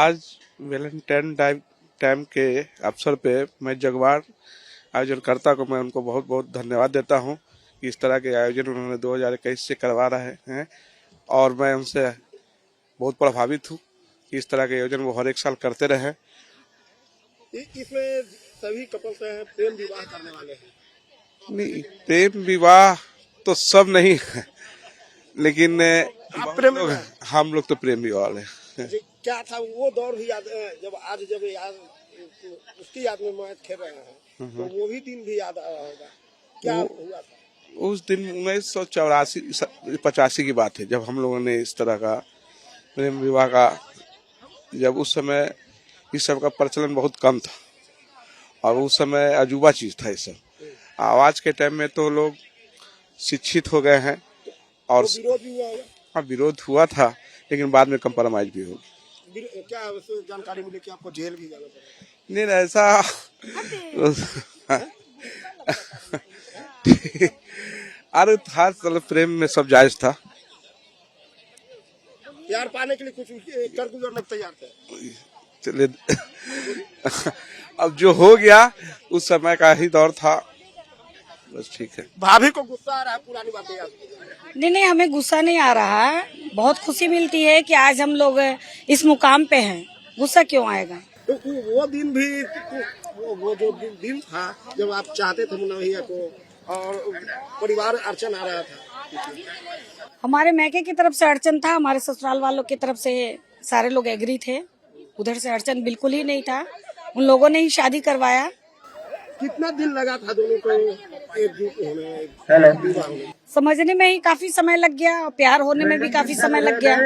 आज Valentine time के अवसर पे मैं जगवार आयोजनकर्ता को मैं उनको बहुत बहुत धन्यवाद देता हूं कि इस तरह के आयोजन उन्होंने 2021 से करवा रहे हैं और मैं उनसे बहुत प्रभावित हूं कि इस तरह के आयोजन वो हर एक साल करते रहे। इसमें सभी कपल्स हैं, प्रेम विवाह करने वाले हैं? नहीं, प्रेम विवाह तो सब नहीं है, लेकिन हम लोग तो प्रेम विवाह वाले हैं। क्या था वो दौर भी याद, जब याद उसकी याद में मैच खेल रहे हैं तो वो भी दिन भी याद आया होगा। क्या हुआ था उस दिन? 1984-85 की बात है जब हम लोगों ने इस तरह का प्रेम विवाह का, जब उस समय इस सब का प्रचलन बहुत कम था और उस समय अजूबा चीज था ये सब। आवाज के टाइम में तो लोग शिक्षित हो गए हैं और विरोध भी हुआ? हाँ, विरोध हुआ था लेकिन बाद में कंप्रोमाइज भी हो। क्या जानकारी मिली कि आपको जेल भी जाना पड़ा? नहीं, ऐसा अरे था, चलो प्रेम में सब जायज था। प्यार पाने के लिए कुछ कर गुजरने को तैयार थे। चलिए अब जो हो गया उस समय का ही दौर था, बस ठीक है। भाभी को गुस्सा आ रहा है पुरानी बातें याद? नहीं, हमें गुस्सा नहीं आ रहा है, बहुत खुशी मिलती है कि आज हम लोग इस मुकाम पे हैं। गुस्सा क्यों आएगा? तो वो दिन भी, वो जो दिन था जब आप चाहते थे मुन्ना भैया को और परिवार अड़चन आ रहा था? हमारे मैके की तरफ से अड़चन था, हमारे ससुराल वालों की तरफ से सारे लोग एग्री थे, उधर से अड़चन बिल्कुल ही नहीं था। उन लोगों ने ही शादी करवाया। कितना दिन लगा था दोनों को एकजुट होने? समझने में ही काफी समय लग गया और प्यार होने में भी काफी समय लग गया।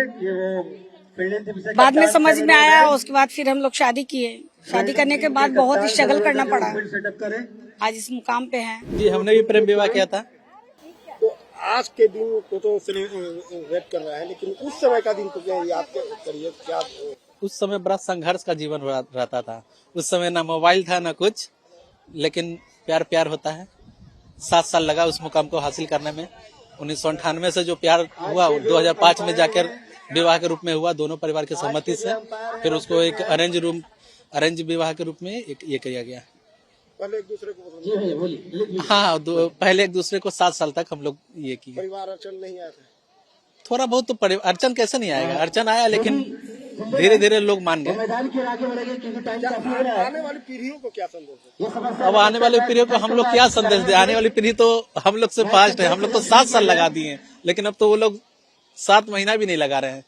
बाद में समझ में आया, उसके बाद फिर हम लोग शादी किए। शादी करने के बाद बहुत ही स्ट्रगल करना पड़ा, आज इस मुकाम पे हैं। जी, हमने भी प्रेम विवाह किया था। तो आज के दिन को तो वेट कर रहा है, लेकिन उस समय का दिन तो क्या याद करिए? क्या उस समय बड़ा संघर्ष का जीवन रहता था। उस समय ना मोबाइल था ना कुछ, लेकिन प्यार होता है। 7 साल लगा उस मुकाम को हासिल करने में। 1998 से जो प्यार हुआ 2005 में जाकर विवाह के रूप में हुआ, दोनों परिवार की सहमति से। फिर उसको एक अरेंज विवाह के रूप में ये किया गया। पहले एक दूसरे को हाँ, पहले एक दूसरे को 7 साल तक हम लोग ये किए। परिवार अड़चन नहीं आया था? थोड़ा बहुत तो अड़चन कैसे नहीं आएगा, अड़चन आया, लेकिन धीरे धीरे लोग मान गए। आने वाली पीढ़ियों को क्या संदेश है? अब आने वाली पीढ़ियों को हम लोग क्या संदेश दें? आने वाली पीढ़ी तो हम लोग से फास्ट है। हम लोग तो 7 साल लगा दिए, लेकिन अब तो वो लोग 7 महीना भी नहीं लगा रहे हैं।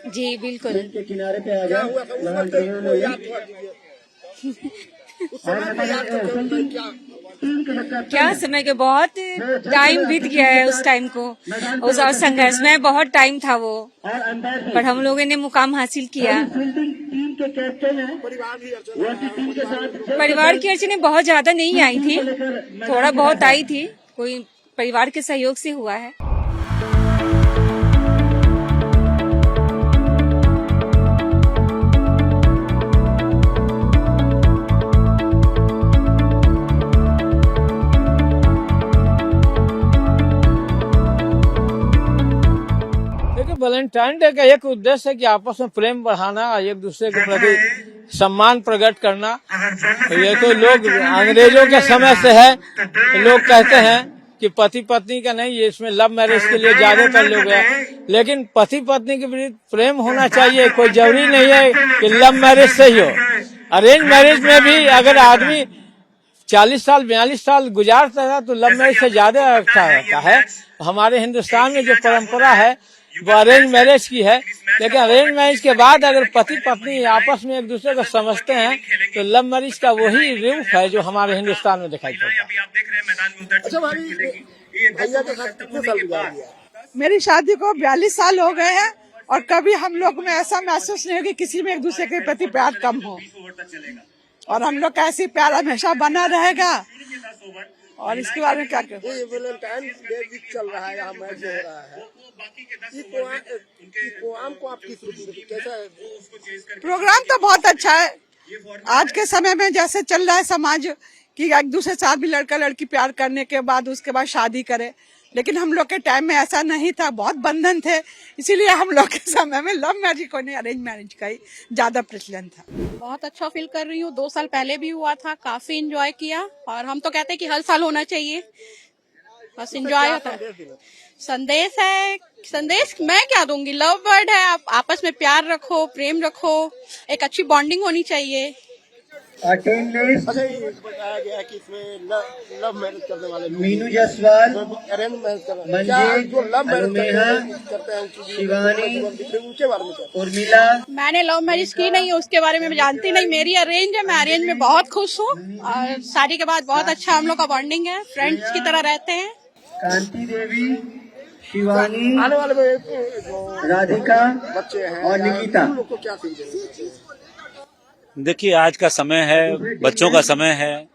जी बिल्कुल। क्या हुआ था? क्या समय के बहुत टाइम बीत गया है उस टाइम को। उस संघर्ष में बहुत टाइम था वो, पर हम लोगों ने मुकाम हासिल किया। परिवार की अड़चनें बहुत ज्यादा नहीं आई थी, थोड़ा बहुत आई थी, कोई परिवार के सहयोग से हुआ है। वैलेंटाइन डे का एक उद्देश्य है कि आपस में प्रेम बढ़ाना, एक दूसरे के प्रति सम्मान प्रकट करना। ये तो लोग अंग्रेजों के समय से है, लोग कहते हैं कि पति पत्नी का नहीं, ये इसमें लव मैरिज के लिए ज्यादातर लोग हैं, लेकिन पति पत्नी के बीच प्रेम होना चाहिए। कोई जरूरी नहीं है कि लव मैरिज से ही हो। अरेंज मैरिज में भी अगर आदमी 40 साल 42 साल गुजारता है तो लव मैरिज से ज्यादा अच्छा रहता है। हमारे हिंदुस्तान में जो परंपरा है वो अरेंज मैरिज की है, लेकिन अरेंज मैरिज के बाद अगर पति पत्नी आपस में एक दूसरे को समझते हैं तो लव मैरिज का वही रूप है जो हमारे हिंदुस्तान में दिखाई पड़ता है। अच्छा भाभी, भैया के साथ कितने साल गुजार दिया? मेरी शादी को 42 साल हो गए हैं और कभी हम लोग में ऐसा महसूस नहीं हो कि किसी में एक दूसरे के प्रति प्यार कम हो, और हम लोग का ऐसी प्यार हमेशा बना रहेगा। और इसके बारे में क्या कहूँ? ये वैलेंटाइन डे चल रहा है, यहाँ मैच हो रहा है, प्रोग्राम को आप किस कैसा? प्रोग्राम तो बहुत अच्छा है। आज के समय में जैसे चल रहा है समाज कि एक दूसरे से आदमी लड़का लड़की प्यार करने के बाद उसके बाद शादी करे, लेकिन हम लोग के टाइम में ऐसा नहीं था, बहुत बंधन थे, इसीलिए हम लोग के समय में लव मैरिज को नहीं, अरेंज मैरिज का ही ज्यादा प्रचलन था। बहुत अच्छा फील कर रही हूँ। 2 साल पहले भी हुआ था, काफी एंजॉय किया और हम तो कहते हैं कि हर साल होना चाहिए, बस एंजॉय होता है। संदेश है, संदेश मैं क्या दूंगी, लव बर्ड है, आप आपस में प्यार रखो, प्रेम रखो, एक अच्छी बॉन्डिंग होनी चाहिए। अच्छा, ये बताया गया है कि इसमें लव मैरिज करने वाले लोग मीनू जायसवाल, अरेंज मैरिज कर रहे हैं। मंजीत, क्या जो लव मैरिज अनुमेहा, करते हैं शिवानी, उनके बारे में क्या? उर्मिला। मैंने लव मैरिज की नहीं है, उसके बारे में मैं जानती नहीं। मेरी अरेंज है, मैं अरेंज में बहुत खुश हूँ और शादी के बाद बहुत अच्छा हम लोग का बॉन्डिंग है, फ्रेंड्स की तरह रहते हैं। कांति देवी, शिवानी, आने वाले में जो राधिका बच्चे हैं और निकिता। उन लोग को क्या सीख देंगे? देखिए, आज का समय है, बच्चों का समय है।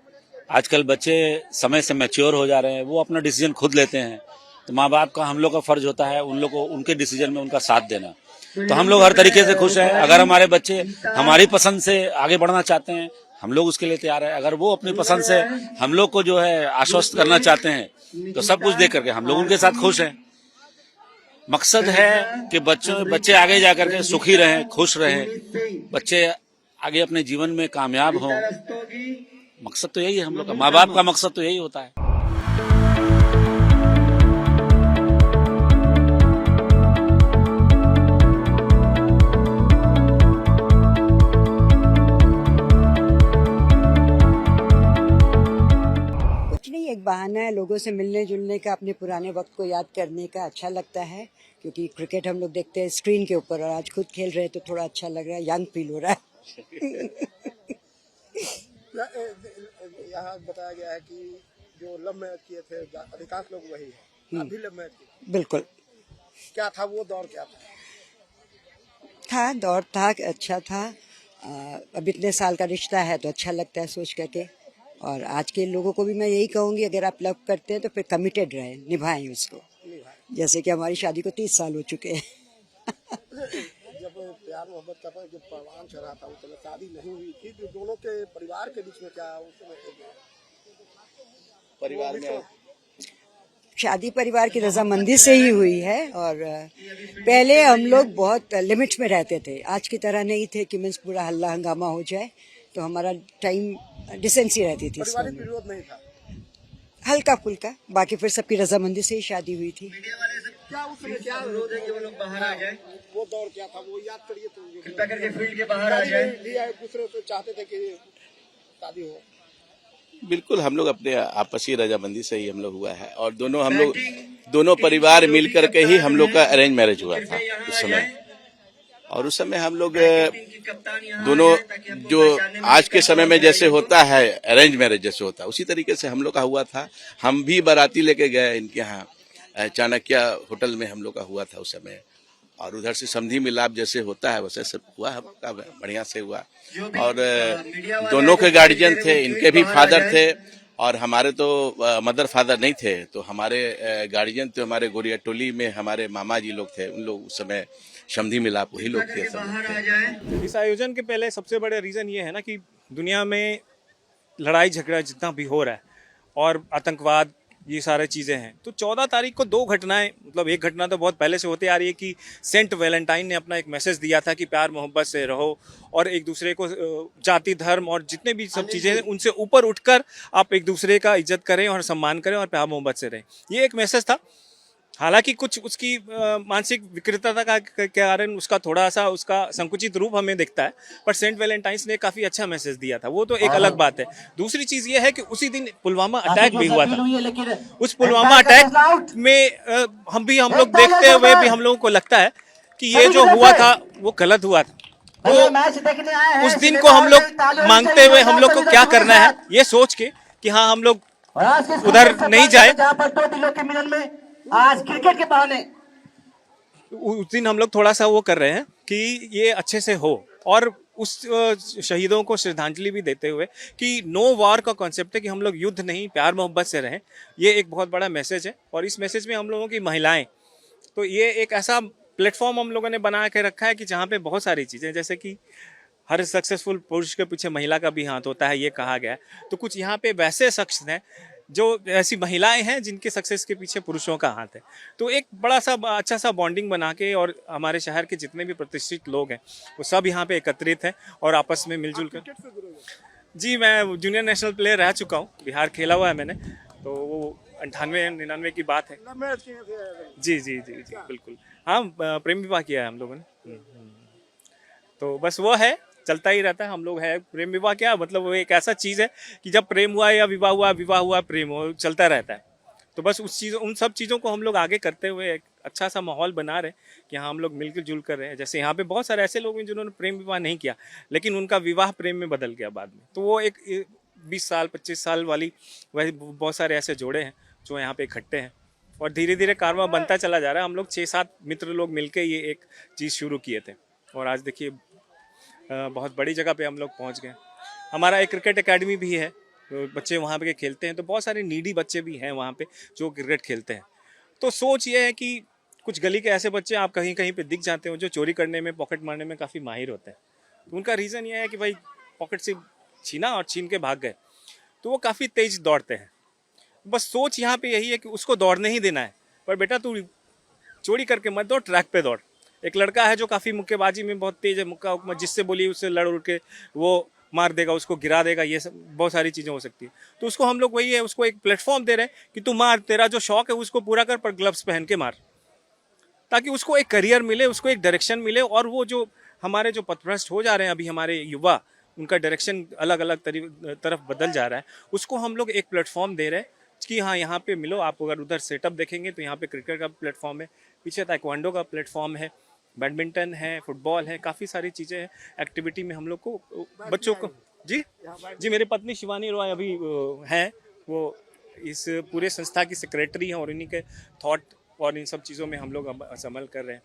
आजकल बच्चे समय से मैच्योर हो जा रहे हैं, वो अपना डिसीजन खुद लेते हैं। तो माँ बाप का हम लोग का फर्ज होता है उन लोग को उनके डिसीजन में उनका साथ देना। तो हम लोग हर तरीके से खुश हैं। अगर हमारे बच्चे हमारी पसंद से आगे बढ़ना चाहते हैं, हम लोग उसके लिए तैयार हैं। अगर वो अपनी पसंद से हम लोग को जो है आश्वस्त करना चाहते हैं, तो सब कुछ देख करके हम लोग उनके साथ खुश हैं। मकसद है कि बच्चे आगे जाकर के सुखी रहें, खुश रहें, बच्चे आगे अपने जीवन में कामयाब हों। मकसद तो यही है हम लोग का, माँ बाप का मकसद तो यही होता है। कुछ नहीं, एक बहाना है लोगों से मिलने जुलने का, अपने पुराने वक्त को याद करने का। अच्छा लगता है क्योंकि क्रिकेट हम लोग देखते हैं स्क्रीन के ऊपर और आज खुद खेल रहे हैं तो थोड़ा अच्छा लग रहा है, यंग फील हो रहा है। यहाँ बताया गया है कि जो लव मैरिज किए थे अधिकांश लोग वही है। आप भी लव मैरिज किए? बिल्कुल। क्या था वो दौर, क्या दौर था, अच्छा था। अब इतने साल का रिश्ता है तो अच्छा लगता है सोच करके। और आज के लोगों को भी मैं यही कहूँगी, अगर आप लव करते हैं तो फिर कमिटेड रहें, निभाएं उसको। जैसे कि हमारी शादी को 30 साल हो चुके हैं। जब प्यार मोहब्बत का जब परवान चढ़ा था उस समय शादी नहीं हुई थी, जो दोनों के परिवार के बीच में क्या उस समय परिवार में शादी परिवार की रजामंदी से ही हुई है। और पहले हम लोग बहुत लिमिट में रहते थे, आज की तरह नहीं थे कि मीन्स पूरा हल्ला हंगामा हो जाए। तो हमारा टाइम डिसेंसी रहती थी, पारिवारिक विरोध नहीं था, हल्का फुल्का। बाकी फिर सबकी रजामंदी से ही शादी हुई थी। क्या उस समय क्या विरोध है कि वो लोग बाहर आ जाए? वो दौर क्या था वो याद करिए तो। कृपया करके फील्ड के बाहर आ जाए। एक दूसरे से चाहते थे कि शादी हो। बिल्कुल, हम लोग अपने आपसी रजामंदी से ही हम लोग हुआ है और दोनों परिवार मिल करके ही हम लोग का अरेंज मैरिज हुआ था उस समय। और उस समय हम लोग दोनों जो आज के समय में जैसे होता है अरेंज मैरिज जैसे होता है, उसी तरीके से हम लोग का हुआ था। हम भी बाराती लेके गए इनके यहाँ, चाणक्य होटल में हम लोग का हुआ था उस समय। और उधर से समधी मिलाप जैसे होता है वैसे सब हुआ, हम लोग का बढ़िया से हुआ। और दोनों के गार्जियन थे, इनके भी फादर थे और हमारे तो मदर फादर नहीं थे। तो हमारे गार्जियन तो हमारे गोरिया टोली में हमारे मामा जी लोग थे, उन लोग उस समय समधी मिलाप वही लोग थे। इस आयोजन के पहले सबसे बड़े रीजन ये है ना कि दुनिया में लड़ाई झगड़ा जितना भी हो रहा है और आतंकवाद, ये सारी चीज़ें हैं। तो 14 तारीख को 2 घटनाएं, मतलब एक घटना तो बहुत पहले से होती आ रही है कि सेंट वैलेंटाइन ने अपना एक मैसेज दिया था कि प्यार मोहब्बत से रहो और एक दूसरे को जाति धर्म और जितने भी सब चीज़ें हैं उनसे ऊपर उठकर आप एक दूसरे का इज्जत करें और सम्मान करें और प्यार मोहब्बत से रहें। ये एक मैसेज था। हालांकि कुछ उसकी मानसिक विकृतता का कारण उसका थोड़ा सा उसका संकुचित रूप हमें दिखता है, पर सेंट वैलेंटाइंस ने काफी अच्छा मैसेज दिया था, वो तो एक अलग बात है। दूसरी चीज ये है कि उसी दिन पुलवामा अटैक भी हुआ था। उस पुलवामा अटैक में हम लोग देखते हुए भी हम लोगों को लगता है कि ये जो हुआ था वो गलत हुआ था। तो उस दिन को हम लोग मांगते हुए हम लोग को क्या करना है, ये सोच के कि हाँ हम लोग उधर नहीं जाए। आज क्रिकेट के बहाने उस दिन हम लोग थोड़ा सा वो कर रहे हैं कि ये अच्छे से हो और उस शहीदों को श्रद्धांजलि भी देते हुए कि नो वॉर का कॉन्सेप्ट है कि हम लोग युद्ध नहीं प्यार मोहब्बत से रहें। ये एक बहुत बड़ा मैसेज है और इस मैसेज में हम लोगों की महिलाएं, तो ये एक ऐसा प्लेटफॉर्म हम लोगों ने बना के रखा है कि जहाँ पे बहुत सारी चीज़ें, जैसे कि हर सक्सेसफुल पुरुष के पीछे महिला का भी हाथ होता है, ये कहा गया है। तो कुछ यहाँ पे वैसे शख्स हैं जो ऐसी महिलाएं हैं जिनके सक्सेस के पीछे पुरुषों का हाथ है। तो एक बड़ा सा अच्छा सा बॉन्डिंग बना के, और हमारे शहर के जितने भी प्रतिष्ठित लोग हैं वो सब यहाँ पे एकत्रित हैं और आपस में मिलजुल कर। जी, मैं जूनियर नेशनल प्लेयर रह चुका हूँ, बिहार खेला हुआ है मैंने, तो वो 98-99 की बात है। जी जी जी जी बिल्कुल, हाँ, प्रेम विवाह किया है हम लोगों ने। तो बस वो है, चलता ही रहता है हम लोग है। प्रेम विवाह क्या मतलब, वो एक ऐसा चीज़ है कि जब प्रेम हुआ या विवाह हुआ प्रेम हो, चलता रहता है। तो बस उन सब चीज़ों को हम लोग आगे करते हुए एक अच्छा सा माहौल बना रहे कि हाँ हम लोग मिलकर जुल कर रहे हैं। जैसे यहाँ पे बहुत सारे ऐसे लोग हैं जिन्होंने प्रेम विवाह नहीं किया, लेकिन उनका विवाह प्रेम में बदल गया बाद में। तो वो एक 20 साल 25 साल वाली वही बहुत सारे ऐसे जोड़े हैं जो यहाँ पे इकट्ठे हैं, और धीरे धीरे कारवां बनता चला जा रहा है। हम लोग 6-7 मित्र लोग मिलकर ये एक चीज़ शुरू किए थे, और आज देखिए बहुत बड़ी जगह पे हम लोग पहुँच गए। हमारा एक क्रिकेट एकेडमी भी है, तो बच्चे वहाँ पे खेलते हैं, तो बहुत सारे नीडी बच्चे भी हैं वहाँ पे जो क्रिकेट खेलते हैं। तो सोच ये है कि कुछ गली के ऐसे बच्चे आप कहीं कहीं पे दिख जाते हो जो चोरी करने में, पॉकेट मारने में काफ़ी माहिर होते हैं। तो उनका रीज़न ये है कि भाई पॉकेट से छीना और छीन के भाग गए, तो वो काफ़ी तेज दौड़ते हैं। बस सोच यहाँ पे यही है कि उसको दौड़ने ही देना है, पर बेटा तू चोरी करके मत दौड़, ट्रैक पे दौड़। एक लड़का है जो काफ़ी मुक्केबाजी में बहुत तेज है, मुक्का जिससे बोली उससे लड़ उड़ के वो मार देगा, उसको गिरा देगा, ये सब बहुत सारी चीज़ें हो सकती है। तो उसको हम लोग वही है, उसको एक प्लेटफॉर्म दे रहे हैं कि तू मार, तेरा जो शौक है उसको पूरा कर, पर ग्लव्स पहन के मार, ताकि उसको एक करियर मिले, उसको एक डायरेक्शन मिले। और वो जो हमारे जो पथभ्रष्ट हो जा रहे हैं अभी हमारे युवा, उनका डायरेक्शन अलग अलग तरफ बदल जा रहा है, उसको हम लोग एक प्लेटफॉर्म दे रहे हैं कि हाँ यहाँ पे मिलो। आप अगर उधर सेटअप देखेंगे तो यहाँ पे क्रिकेट का प्लेटफॉर्म है, पीछे ताइक्वांडो का प्लेटफॉर्म है, बैडमिंटन है, फुटबॉल है, काफ़ी सारी चीज़ें हैं। एक्टिविटी में हम लोग को बच्चों को जी मेरी पत्नी शिवानी रॉय अभी हैं, वो इस पूरे संस्था की सेक्रेटरी हैं, और इन्हीं के थॉट और इन सब चीज़ों में हम लोग अब अमल कर रहे हैं।